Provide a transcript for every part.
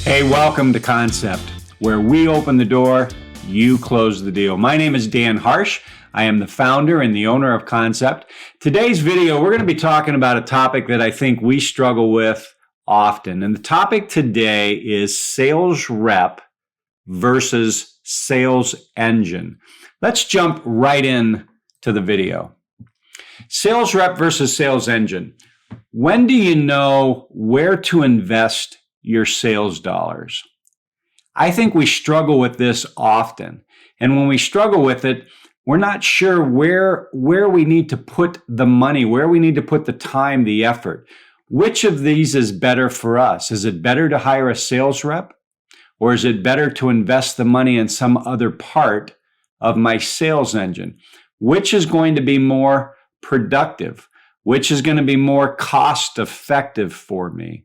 Hey, welcome to Concept, where we open the door, you close the deal. My name is Dan Harsh. I am the founder and the owner of Concept. Today's video, we're going to be talking about a topic that I think we struggle with often. And the topic today is sales rep versus sales engine. Let's jump right in to the video. Sales rep versus sales engine. When do you know where to invest your sales dollars? I think we struggle with this often. And when we struggle with it, we're not sure where we need to put the money, where we need to put the time, the effort. Which of these is better for us? Is it better to hire a sales rep? Or is it better to invest the money in some other part of my sales engine? Which is going to be more productive? Which is going to be more cost effective for me?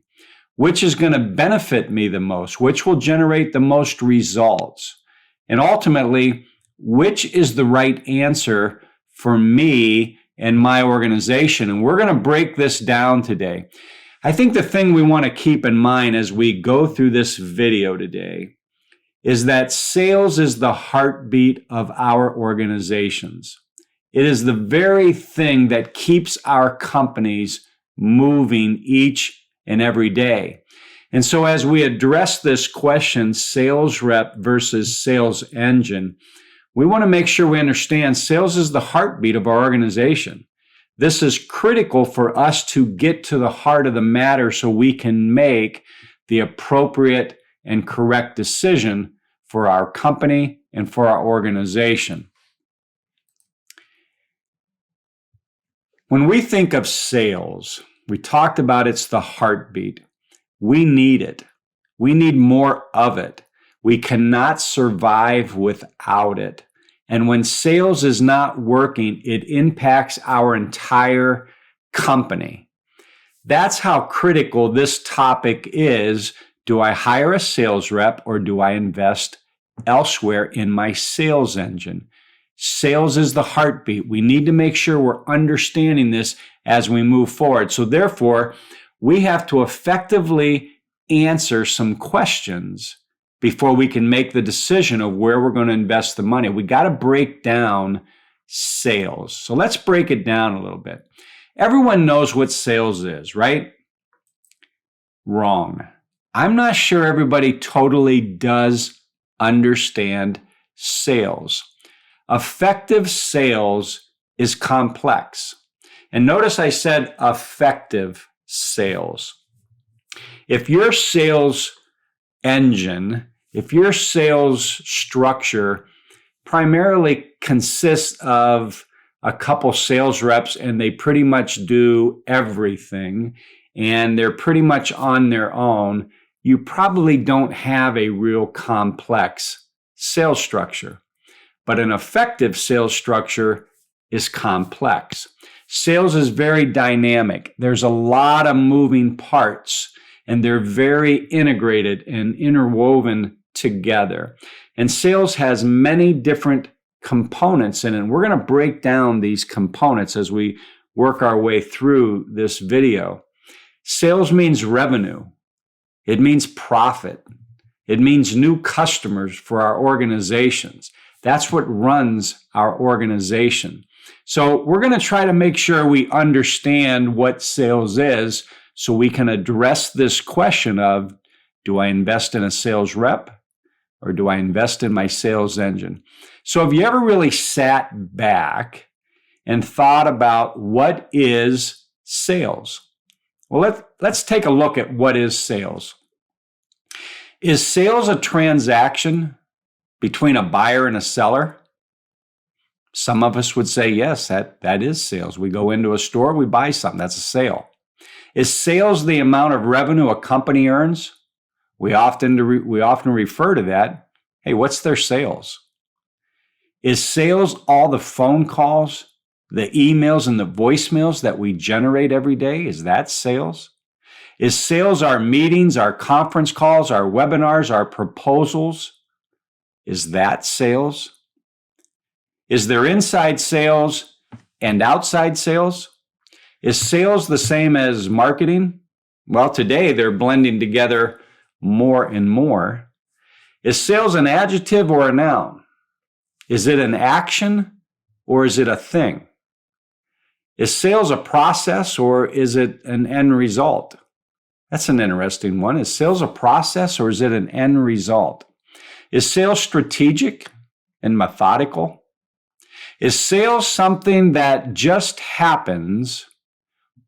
Which is going to benefit me the most? Which will generate the most results? And ultimately, which is the right answer for me and my organization? And we're going to break this down today. I think the thing we want to keep in mind as we go through this video today is that sales is the heartbeat of our organizations. It is the very thing that keeps our companies moving each and every day. And so as we address this question, sales rep versus sales engine, we want to make sure we understand sales is the heartbeat of our organization. This is critical for us to get to the heart of the matter so we can make the appropriate and correct decision for our company and for our organization. When we think of sales, we talked about it's the heartbeat. We need it. We need more of it. We cannot survive without it. And when sales is not working, it impacts our entire company. That's how critical this topic is. Do I hire a sales rep or do I invest elsewhere in my sales engine? Sales is the heartbeat. We need to make sure we're understanding this as we move forward. So therefore, we have to effectively answer some questions before we can make the decision of where we're going to invest the money. We got to break down sales. So let's break it down a little bit. Everyone knows what sales is, right? Wrong. I'm not sure everybody totally does understand sales. Effective sales is complex. And notice I said effective sales. If your sales engine, if your sales structure primarily consists of a couple sales reps and they pretty much do everything and they're pretty much on their own, you probably don't have a real complex sales structure. But an effective sales structure is complex. Sales is very dynamic. There's a lot of moving parts, and they're very integrated and interwoven together. And sales has many different components in it. And we're going to break down these components as we work our way through this video. Sales means revenue. It means profit. It means new customers for our organizations. That's what runs our organization. So we're going to try to make sure we understand what sales is so we can address this question of, do I invest in a sales rep or do I invest in my sales engine? So have you ever really sat back and thought about what is sales? Well, let's take a look at what is sales. Is sales a transaction between a buyer and a seller? Some of us would say, yes, that is sales. We go into a store, we buy something. That's a sale. Is sales the amount of revenue a company earns? We often refer to that. Hey, what's their sales? Is sales all the phone calls, the emails, and the voicemails that we generate every day? Is that sales? Is sales our meetings, our conference calls, our webinars, our proposals? Is that sales? Is there inside sales and outside sales? Is sales the same as marketing? Well, today they're blending together more and more. Is sales an adjective or a noun? Is it an action or is it a thing? Is sales a process or is it an end result? That's an interesting one. Is sales a process or is it an end result? Is sales strategic and methodical? Is sales something that just happens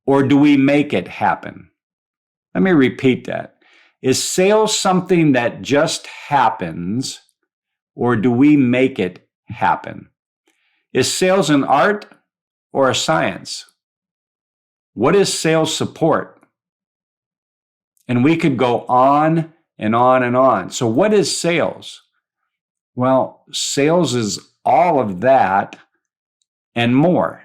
or do we make it happen? Let me repeat that. Is sales something that just happens or do we make it happen? Is sales an art or a science? What is sales support? And we could go on and on and on. So what is sales? Well, sales is all of that and more.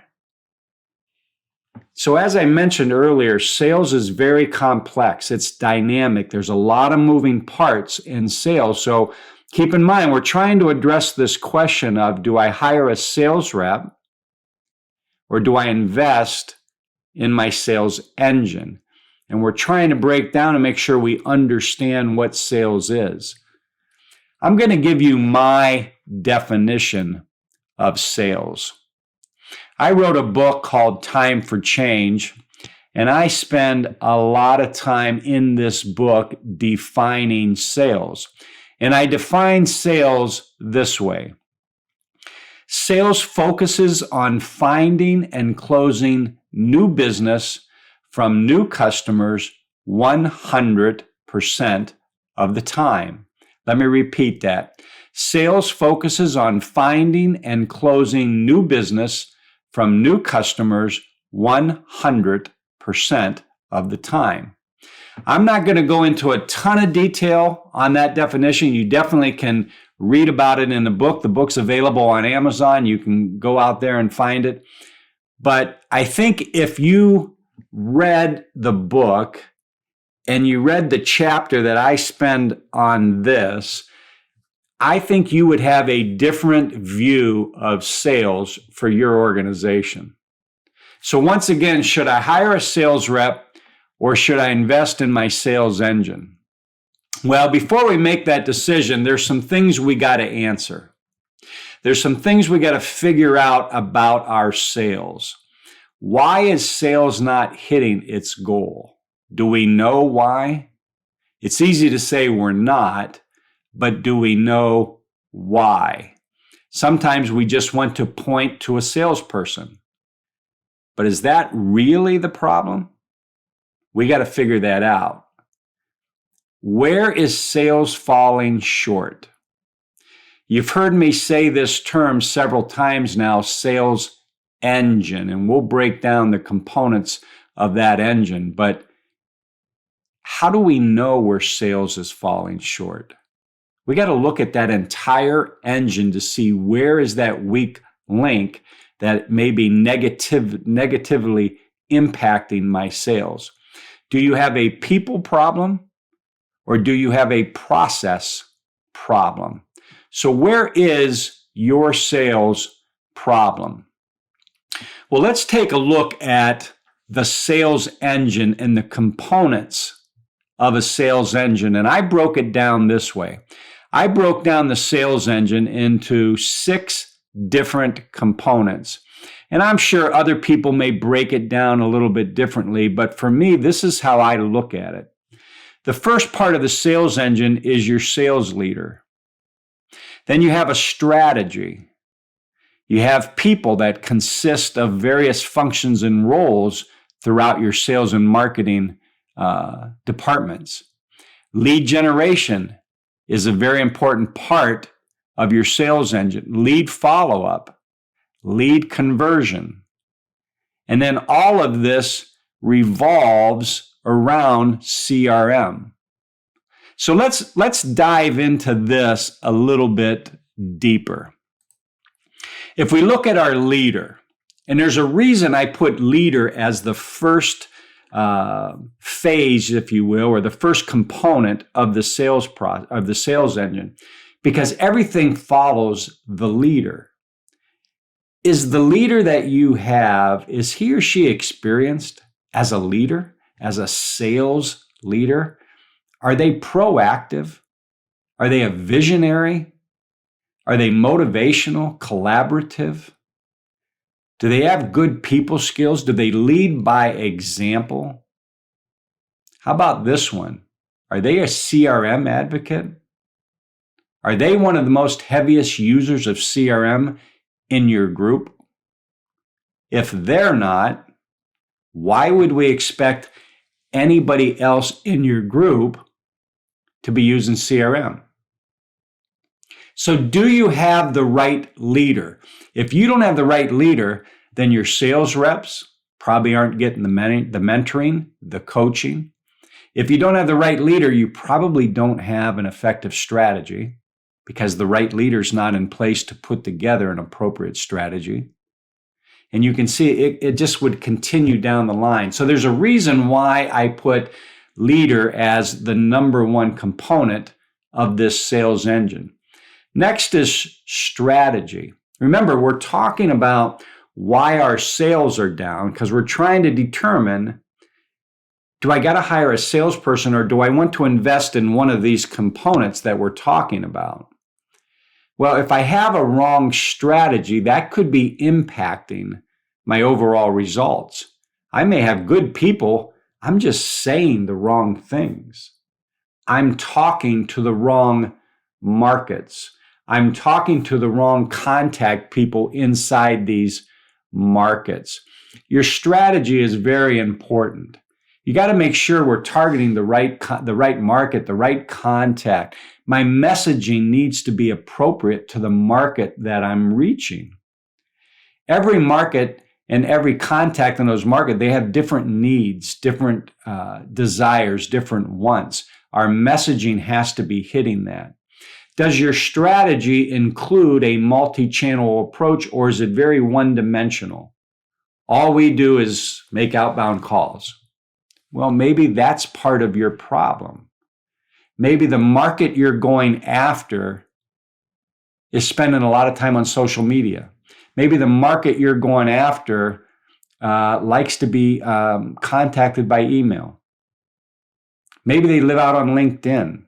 So as I mentioned earlier, sales is very complex. It's dynamic. There's a lot of moving parts in sales. So keep in mind, we're trying to address this question of, do I hire a sales rep or do I invest in my sales engine? And we're trying to break down and make sure we understand what sales is. I'm going to give you my definition of sales. I wrote a book called Time for Change, and I spend a lot of time in this book defining sales. And I define sales this way. Sales focuses on finding and closing new business from new customers 100% of the time. Let me repeat that. Sales focuses on finding and closing new business from new customers 100% of the time. I'm not going to go into a ton of detail on that definition. You definitely can read about it in the book. The book's available on Amazon. You can go out there and find it. But I think if you read the book and you read the chapter that I spend on this, I think you would have a different view of sales for your organization. So once again, should I hire a sales rep or should I invest in my sales engine? Well, before we make that decision, there's some things we got to answer. There's some things we got to figure out about our sales. Why is sales not hitting its goal? Do we know why? It's easy to say we're not, but do we know why? Sometimes we just want to point to a salesperson. But is that really the problem? We got to figure that out. Where is sales falling short? You've heard me say this term several times now, sales engine, and we'll break down the components of that engine. But how do we know where sales is falling short? We got to look at that entire engine to see where is that weak link that may be negatively impacting my sales. Do you have a people problem or do you have a process problem? So where is your sales problem? Well, let's take a look at the sales engine and the components of a sales engine. And I broke it down this way. I broke down the sales engine into 6 different components. And I'm sure other people may break it down a little bit differently, but for me, this is how I look at it. The first part of the sales engine is your sales leader. Then you have a strategy. You have people that consist of various functions and roles throughout your sales and marketing departments. Lead generation is a very important part of your sales engine. Lead follow-up, lead conversion. And then all of this revolves around CRM. So let's dive into this a little bit deeper. If we look at our leader, and there's a reason I put leader as the first phase, if you will, or the first component of the sales engine, because everything follows the leader. Is the leader that you have, is he or she experienced as a leader, as a sales leader? Are they proactive? Are they a visionary? Are they motivational, collaborative? Do they have good people skills? Do they lead by example? How about this one? Are they a CRM advocate? Are they one of the most heaviest users of CRM in your group? If they're not, why would we expect anybody else in your group to be using CRM? So do you have the right leader? If you don't have the right leader, then your sales reps probably aren't getting the mentoring, the coaching. If you don't have the right leader, you probably don't have an effective strategy because the right leader's not in place to put together an appropriate strategy. And you can see it just would continue down the line. So there's a reason why I put leader as the number one component of this sales engine. Next is strategy. Remember, we're talking about why our sales are down because we're trying to determine, do I got to hire a salesperson or do I want to invest in one of these components that we're talking about? Well, if I have a wrong strategy, that could be impacting my overall results. I may have good people. I'm just saying the wrong things. I'm talking to the wrong markets. I'm talking to the wrong contact people inside these markets. Your strategy is very important. You got to make sure we're targeting the right market, the right contact. My messaging needs to be appropriate to the market that I'm reaching. Every market and every contact in those markets, they have different needs, different desires, different wants. Our messaging has to be hitting that. Does your strategy include a multi-channel approach or is it very one-dimensional? All we do is make outbound calls. Well, maybe that's part of your problem. Maybe the market you're going after is spending a lot of time on social media. Maybe the market you're going after likes to be contacted by email. Maybe they live out on LinkedIn.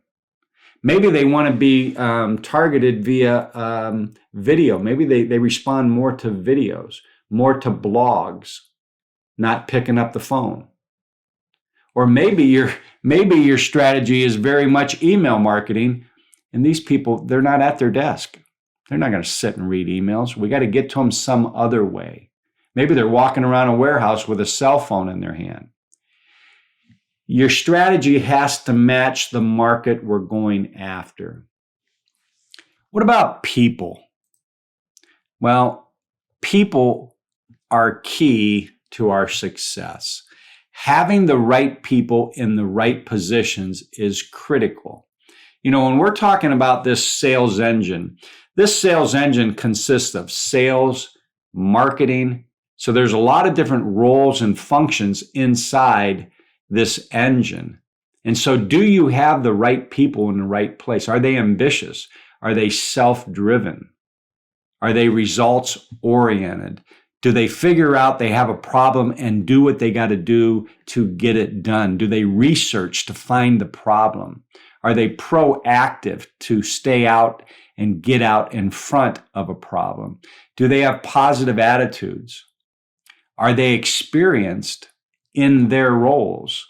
Maybe they want to be targeted via video. Maybe they respond more to videos, more to blogs, not picking up the phone. Or maybe your strategy is very much email marketing, and these people, they're not at their desk. They're not going to sit and read emails. We got to get to them some other way. Maybe they're walking around a warehouse with a cell phone in their hand. Your strategy has to match the market we're going after. What about people? Well, people are key to our success. Having the right people in the right positions is critical. You know, when we're talking about this sales engine consists of sales, marketing. So there's a lot of different roles and functions inside this engine. And so do you have the right people in the right place? Are they ambitious? Are they self-driven? Are they results-oriented? Do they figure out they have a problem and do what they got to do to get it done? Do they research to find the problem? Are they proactive to stay out and get out in front of a problem? Do they have positive attitudes? Are they experienced in their roles?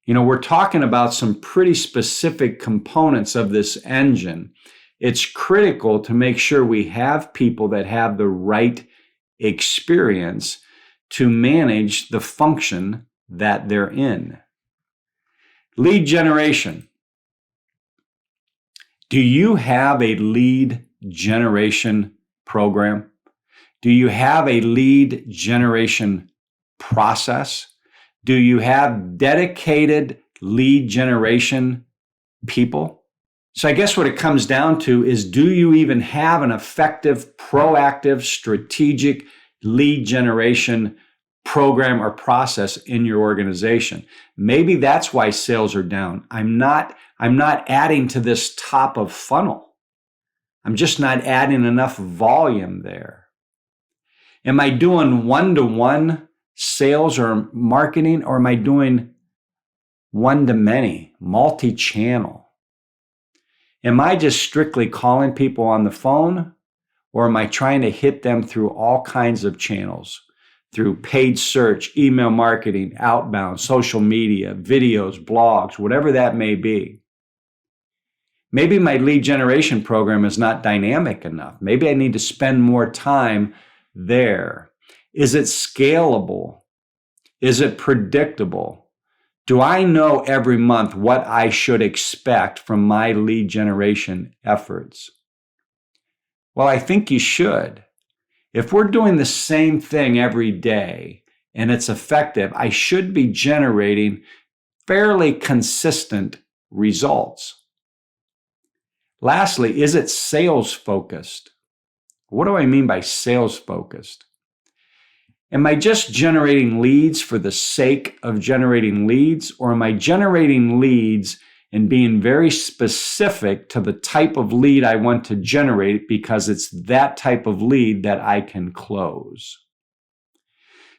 You know, we're talking about some pretty specific components of this engine. It's critical to make sure we have people that have the right experience to manage the function that they're in. Lead generation. Do you have a lead generation program? Do you have a lead generation process? Do you have dedicated lead generation people? So I guess what it comes down to is, do you even have an effective, proactive, strategic lead generation program or process in your organization? Maybe that's why sales are down. I'm not adding to this top of funnel. I'm just not adding enough volume there. Am I doing one-to-one sales or marketing, or am I doing one-to-many, multi-channel? Am I just strictly calling people on the phone, or am I trying to hit them through all kinds of channels? Through paid search, email marketing, outbound, social media, videos, blogs, whatever that may be. Maybe my lead generation program is not dynamic enough. Maybe I need to spend more time there. Is it scalable? Is it predictable? Do I know every month what I should expect from my lead generation efforts? Well, I think you should. If we're doing the same thing every day and it's effective, I should be generating fairly consistent results. Lastly, is it sales focused? What do I mean by sales focused? Am I just generating leads for the sake of generating leads, or am I generating leads and being very specific to the type of lead I want to generate because it's that type of lead that I can close?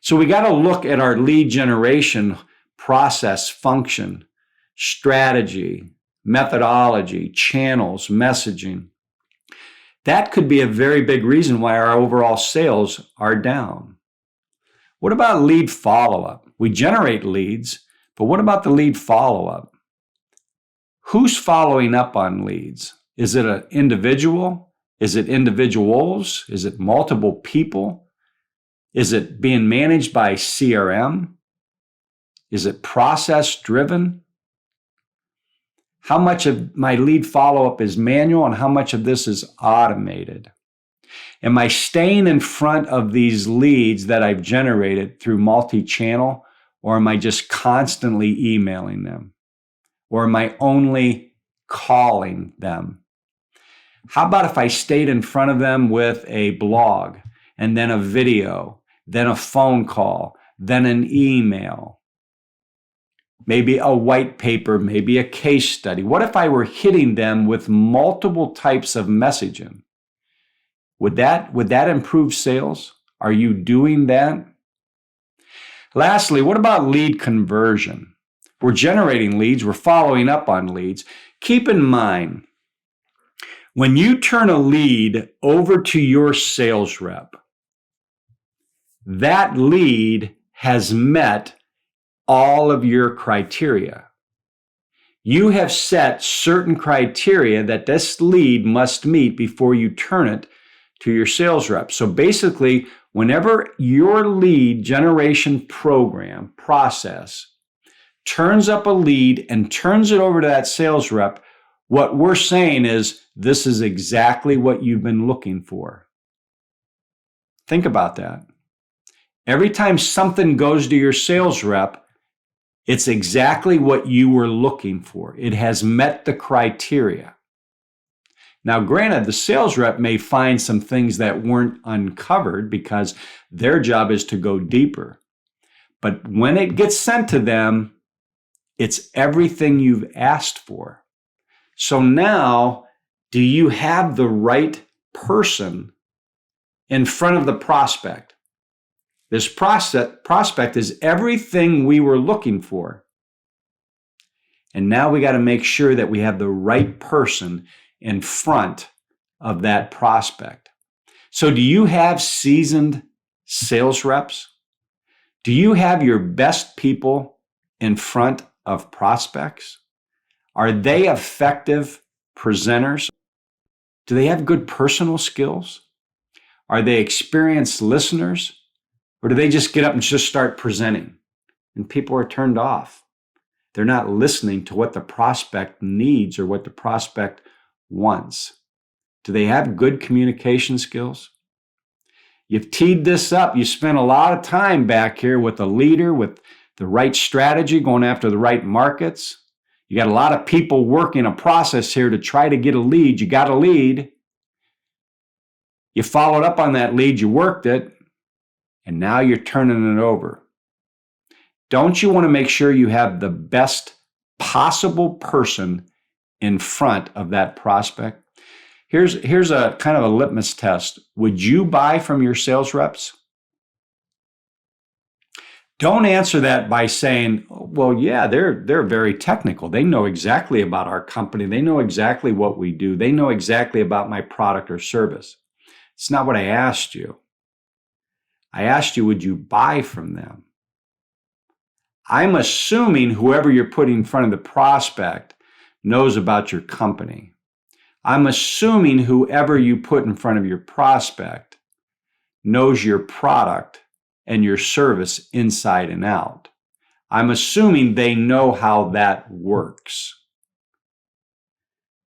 So we got to look at our lead generation process, function, strategy, methodology, channels, messaging. That could be a very big reason why our overall sales are down. What about lead follow-up? We generate leads, but what about the lead follow-up? Who's following up on leads? Is it an individual? Is it individuals? Is it multiple people? Is it being managed by CRM? Is it process driven? How much of my lead follow-up is manual and how much of this is automated? Am I staying in front of these leads that I've generated through multi-channel, or am I just constantly emailing them? Or am I only calling them? How about if I stayed in front of them with a blog, and then a video, then a phone call, then an email, maybe a white paper, maybe a case study? What if I were hitting them with multiple types of messaging? Would that improve sales? Are you doing that? Lastly, what about lead conversion? We're generating leads, we're following up on leads. Keep in mind, when you turn a lead over to your sales rep, that lead has met all of your criteria. You have set certain criteria that this lead must meet before you turn it to your sales rep. So basically, whenever your lead generation program process turns up a lead and turns it over to that sales rep, what we're saying is this is exactly what you've been looking for. Think about that. Every time something goes to your sales rep, it's exactly what you were looking for. It has met the criteria. Now, granted, the sales rep may find some things that weren't uncovered because their job is to go deeper. But when it gets sent to them, it's everything you've asked for. So now, do you have the right person in front of the prospect? This prospect is everything we were looking for. And now we got to make sure that we have the right person in front of that prospect. So do you have seasoned sales reps? Do you have your best people in front of prospects? Are they effective presenters? Do they have good personal skills? Are they experienced listeners? Or do they just get up and just start presenting? And people are turned off. They're not listening to what the prospect needs or what the prospect wants. Do they have good communication skills? You've teed this up. You spent a lot of time back here with a leader, with the right strategy, going after the right markets. You got a lot of people working a process here to try to get a lead. You got a lead. You followed up on that lead. You worked it. And now you're turning it over. Don't you want to make sure you have the best possible person in front of that prospect? Here's a kind of a litmus test. Would you buy from your sales reps? Don't answer that by saying, well, yeah, they're very technical. They know exactly about our company. They know exactly what we do. They know exactly about my product or service. It's not what I asked you. I asked you, would you buy from them? I'm assuming whoever you're putting in front of the prospect knows about your company. I'm assuming whoever you put in front of your prospect knows your product and your service inside and out. I'm assuming they know how that works.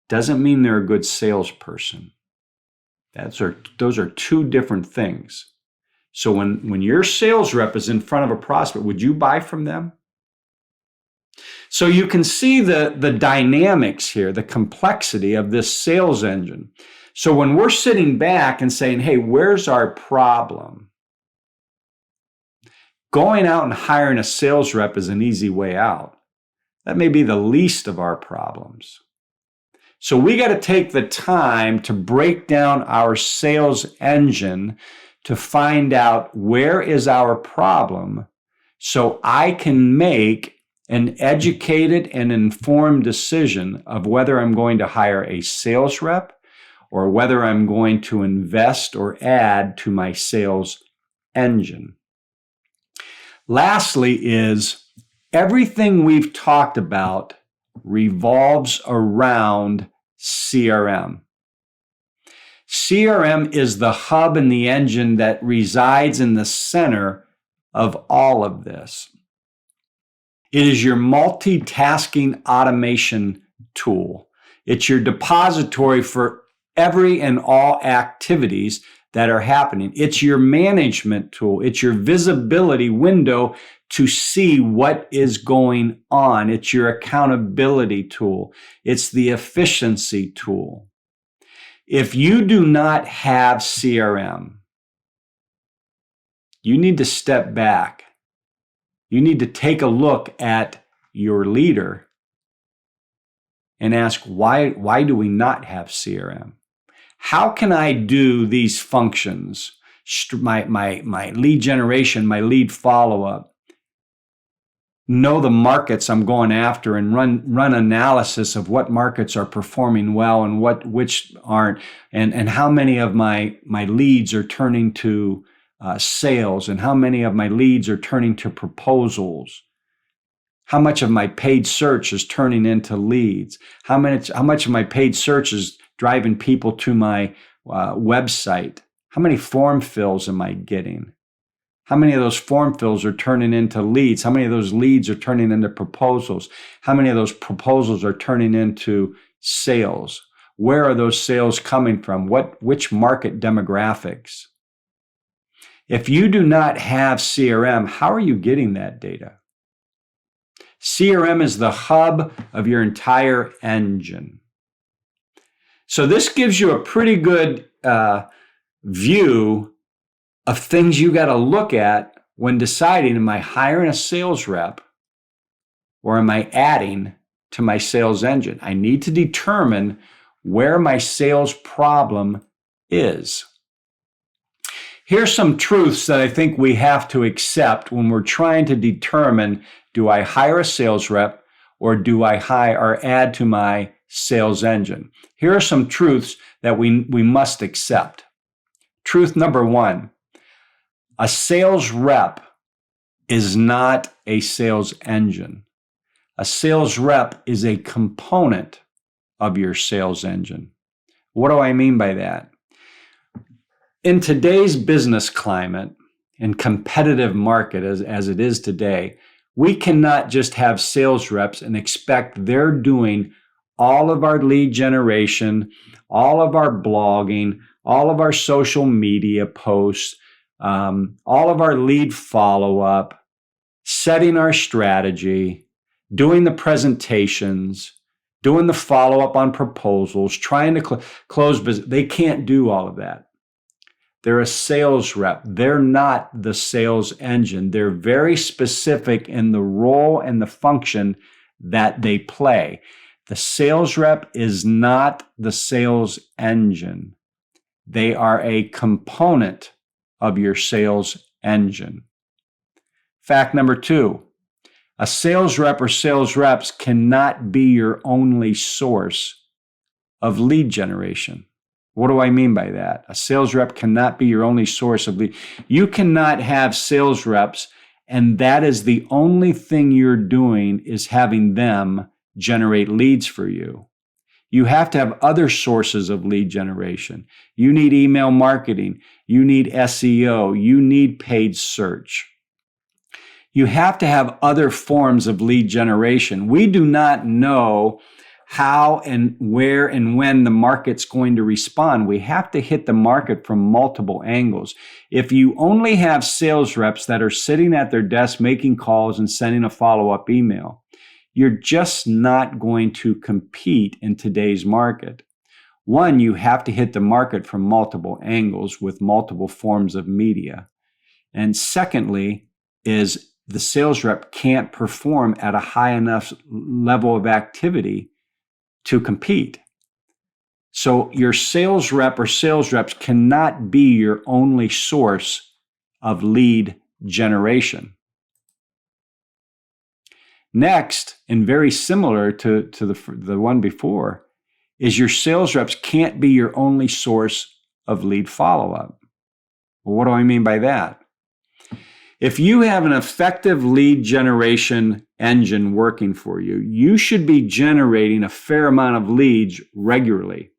Doesn't mean they're a good salesperson. Those are two different things. So when your sales rep is in front of a prospect, would you buy from them? So you can see the dynamics here, the complexity of this sales engine. So when we're sitting back and saying, hey, where's our problem? Going out and hiring a sales rep is an easy way out. That may be the least of our problems. So we got to take the time to break down our sales engine to find out where is our problem so I can make an educated and informed decision of whether I'm going to hire a sales rep or whether I'm going to invest or add to my sales engine. Lastly is everything we've talked about revolves around CRM. CRM is the hub and the engine that resides in the center of all of this. It is your multitasking automation tool. It's your depository for every and all activities that are happening. It's your management tool. It's your visibility window to see what is going on. It's your accountability tool. It's the efficiency tool. If you do not have CRM, you need to step back. You need to take a look at your leader and ask, why do we not have CRM? How can I do these functions, my lead generation, my lead follow-up, know the markets I'm going after and run analysis of what markets are performing well and which aren't, and how many of my leads are turning to sales and how many of my leads are turning to proposals, how much of my paid search is turning into leads, how much of my paid search is driving people to my website, how many form fills am I getting, how many of those form fills are turning into leads, how many of those leads are turning into proposals, how many of those proposals are turning into sales, where are those sales coming from, which market demographics. If you do not have CRM, how are you getting that data? CRM is the hub of your entire engine. So this gives you a pretty good view of things you got to look at when deciding, am I hiring a sales rep or am I adding to my sales engine? I need to determine where my sales problem is. Here's some truths that I think we have to accept when we're trying to determine, do I hire a sales rep or do I hire or add to my sales engine? Here are some truths that we must accept. Truth number one, a sales rep is not a sales engine. A sales rep is a component of your sales engine. What do I mean by that? In today's business climate and competitive market as it is today, we cannot just have sales reps and expect they're doing all of our lead generation, all of our blogging, all of our social media posts, all of our lead follow-up, setting our strategy, doing the presentations, doing the follow-up on proposals, trying to close business. They can't do all of that. They're a sales rep. They're not the sales engine. They're very specific in the role and the function that they play. The sales rep is not the sales engine. They are a component of your sales engine. Fact number 2, a sales rep or sales reps cannot be your only source of lead generation. What do I mean by that? A sales rep cannot be your only source of lead. You cannot have sales reps and that is the only thing you're doing is having them generate leads for you. You have to have other sources of lead generation. You need email marketing. You need SEO. You need paid search. You have to have other forms of lead generation. We do not know how and where and when the market's going to respond. We have to hit the market from multiple angles. If you only have sales reps that are sitting at their desk making calls and sending a follow-up email, you're just not going to compete in today's market. One, you have to hit the market from multiple angles with multiple forms of media. And secondly, is the sales rep can't perform at a high enough level of activity to compete. So your sales rep or sales reps cannot be your only source of lead generation. Next, and very similar to the one before, is your sales reps can't be your only source of lead follow-up. Well, what do I mean by that? If you have an effective lead generation engine working for you, you should be generating a fair amount of leads regularly.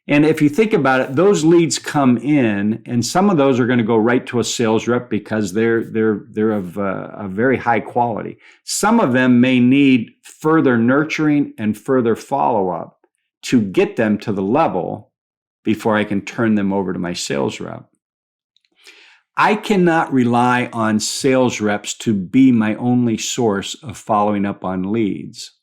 And if you think about it, those leads come in, and some of those are going to go right to a sales rep because they're of a very high quality. Some of them may need further nurturing and further follow-up to get them to the level before I can turn them over to my sales rep. I cannot rely on sales reps to be my only source of following up on leads.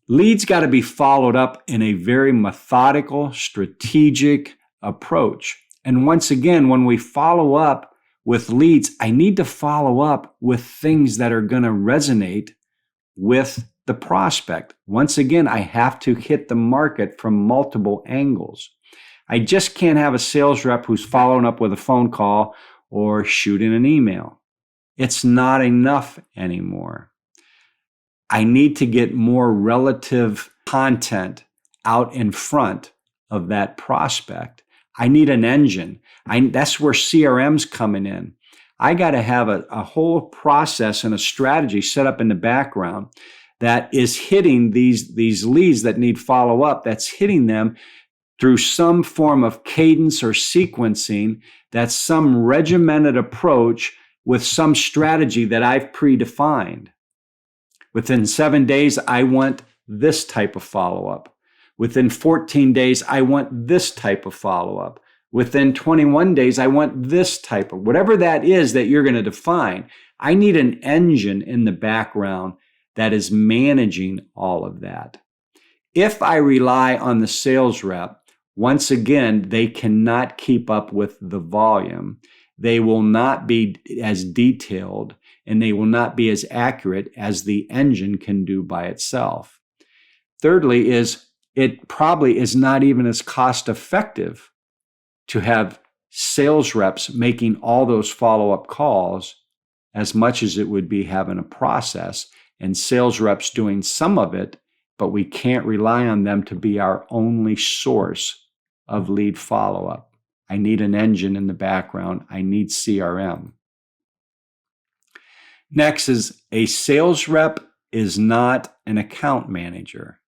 Leads got to be followed up in a very methodical, strategic approach. And once again, when we follow up with leads, I need to follow up with things that are going to resonate with the prospect. Once again, I have to hit the market from multiple angles. I just can't have a sales rep who's following up with a phone call or shooting an email. It's not enough anymore. I need to get more relative content out in front of that prospect. I need an engine. That's where CRM's coming in. I got to have a whole process and a strategy set up in the background that is hitting these leads that need follow-up, that's hitting them through some form of cadence or sequencing, that's some regimented approach with some strategy that I've predefined. Within 7 days, I want this type of follow-up. Within 14 days, I want this type of follow-up. Within 21 days, I want this type of, whatever that is that you're going to define. I need an engine in the background that is managing all of that. If I rely on the sales rep, once again, they cannot keep up with the volume. They will not be as detailed and they will not be as accurate as the engine can do by itself. Thirdly, is it probably is not even as cost effective to have sales reps making all those follow-up calls as much as it would be having a process and sales reps doing some of it, but we can't rely on them to be our only source of lead follow-up. I need an engine in the background. I need CRM. Next is a sales rep is not an account manager.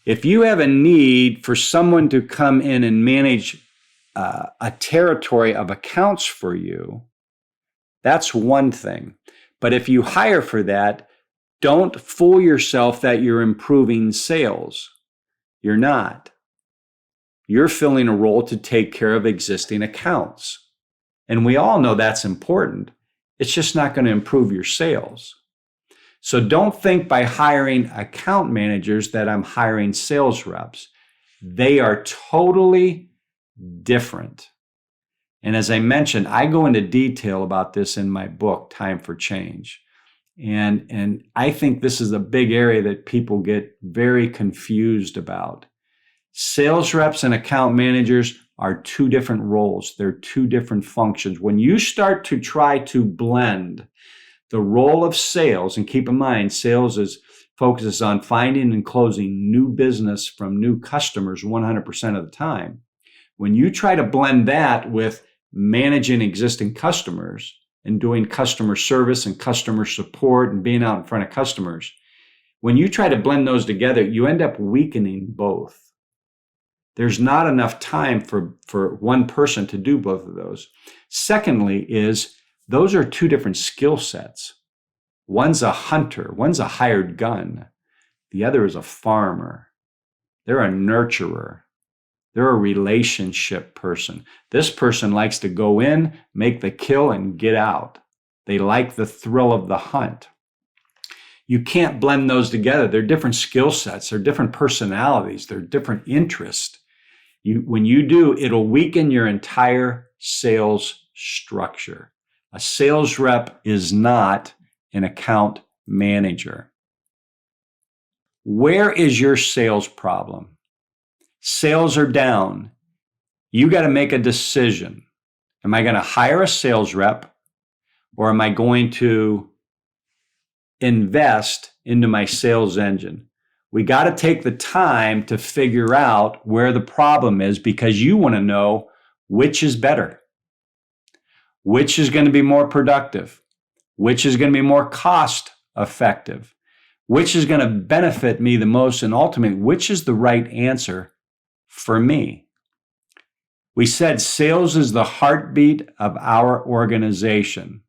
If you have a need for someone to come in and manage a territory of accounts for you, that's one thing. But if you hire for that, don't fool yourself that you're improving sales. You're not. You're filling a role to take care of existing accounts. And we all know that's important. It's just not going to improve your sales. So don't think by hiring account managers that I'm hiring sales reps. They are totally different. And as I mentioned, I go into detail about this in my book, Time for Change. And I think this is a big area that people get very confused about. Sales reps and account managers are two different roles. They're two different functions. When you start to try to blend the role of sales, and keep in mind, sales focuses on finding and closing new business from new customers 100% of the time. When you try to blend that with managing existing customers and doing customer service and customer support and being out in front of customers, when you try to blend those together, you end up weakening both. There's not enough time for one person to do both of those. Secondly is those are two different skill sets. One's a hunter, one's a hired gun. The other is a farmer. They're a nurturer. They're a relationship person. This person likes to go in, make the kill, and get out. They like the thrill of the hunt. You can't blend those together. They're different skill sets. They're different personalities. They're different interests. When you do, it'll weaken your entire sales structure. A sales rep is not an account manager. Where is your sales problem? Sales are down. You got to make a decision. Am I going to hire a sales rep, or am I going to invest into my sales engine? We got to take the time to figure out where the problem is, because you want to know which is better, which is going to be more productive, which is going to be more cost effective, which is going to benefit me the most, and ultimately, which is the right answer for me. We said sales is the heartbeat of our organization.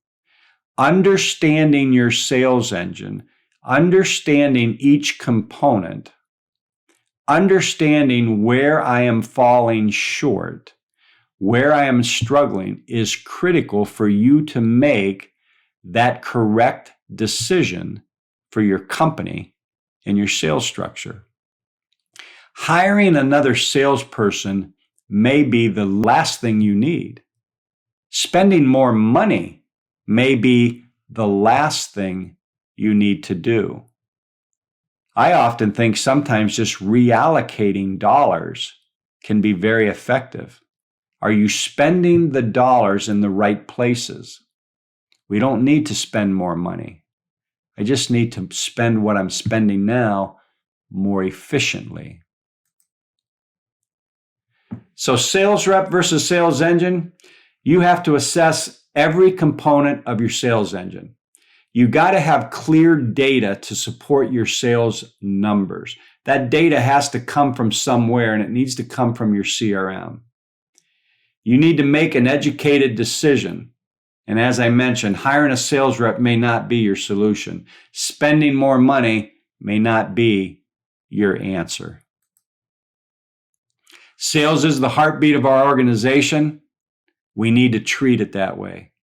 Understanding your sales engine, understanding each component, understanding where I am falling short, where I am struggling, is critical for you to make that correct decision for your company and your sales structure. Hiring another salesperson may be the last thing you need. Spending more money may be the last thing you need to do. I often think sometimes just reallocating dollars can be very effective. Are you spending the dollars in the right places? We don't need to spend more money. I just need to spend what I'm spending now more efficiently. So sales rep versus sales engine, you have to assess every component of your sales engine. You got to have clear data to support your sales numbers. That data has to come from somewhere, and it needs to come from your CRM. You need to make an educated decision. And as I mentioned, hiring a sales rep may not be your solution. Spending more money may not be your answer. Sales is the heartbeat of our organization. We need to treat it that way.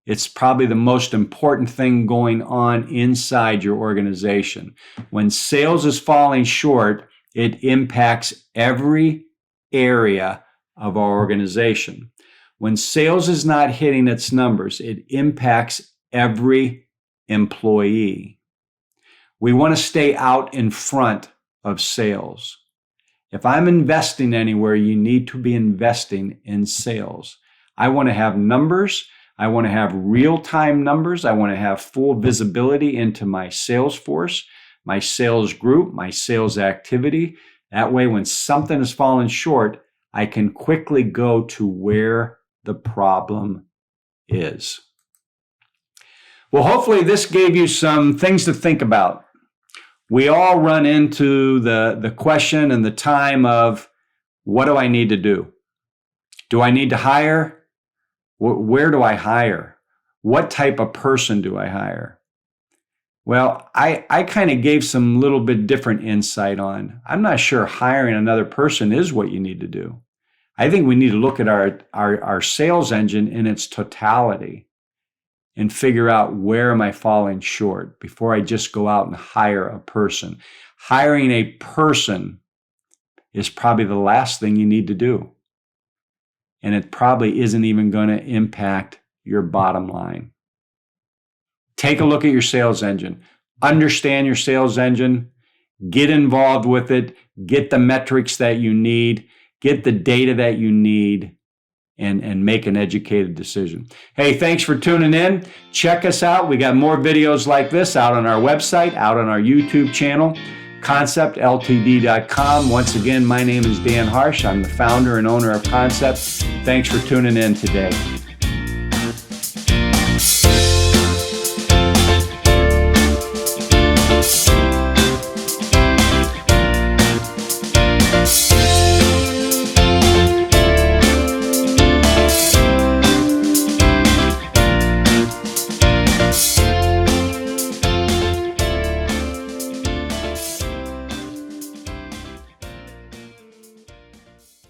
It's probably the most important thing going on inside your organization. When sales is falling short, it impacts every area of our organization. When sales is not hitting its numbers, it impacts every employee. We want to stay out in front of sales. If I'm investing anywhere, you need to be investing in sales. I want to have numbers. I want to have real-time numbers. I want to have full visibility into my sales force, my sales group, my sales activity. That way, when something is falling short, I can quickly go to where the problem is. Well, hopefully this gave you some things to think about. We all run into the question and the time of, what do I need to do? Do I need to hire? Where do I hire? What type of person do I hire? Well, I kind of gave some little bit different insight on. I'm not sure hiring another person is what you need to do. I think we need to look at our sales engine in its totality and figure out, where am I falling short before I just go out and hire a person. Hiring a person is probably the last thing you need to do. And it probably isn't even going to impact your bottom line. Take a look at your sales engine. Understand your sales engine. get involved with it, get the metrics that you need, get the data that you need, and make an educated decision. Hey, thanks for tuning in. Check us out. We got more videos like this out on our website, out on our YouTube channel, conceptltd.com. Once again, my name is Dan Harsh. I'm the founder and owner of Concept. Thanks for tuning in today.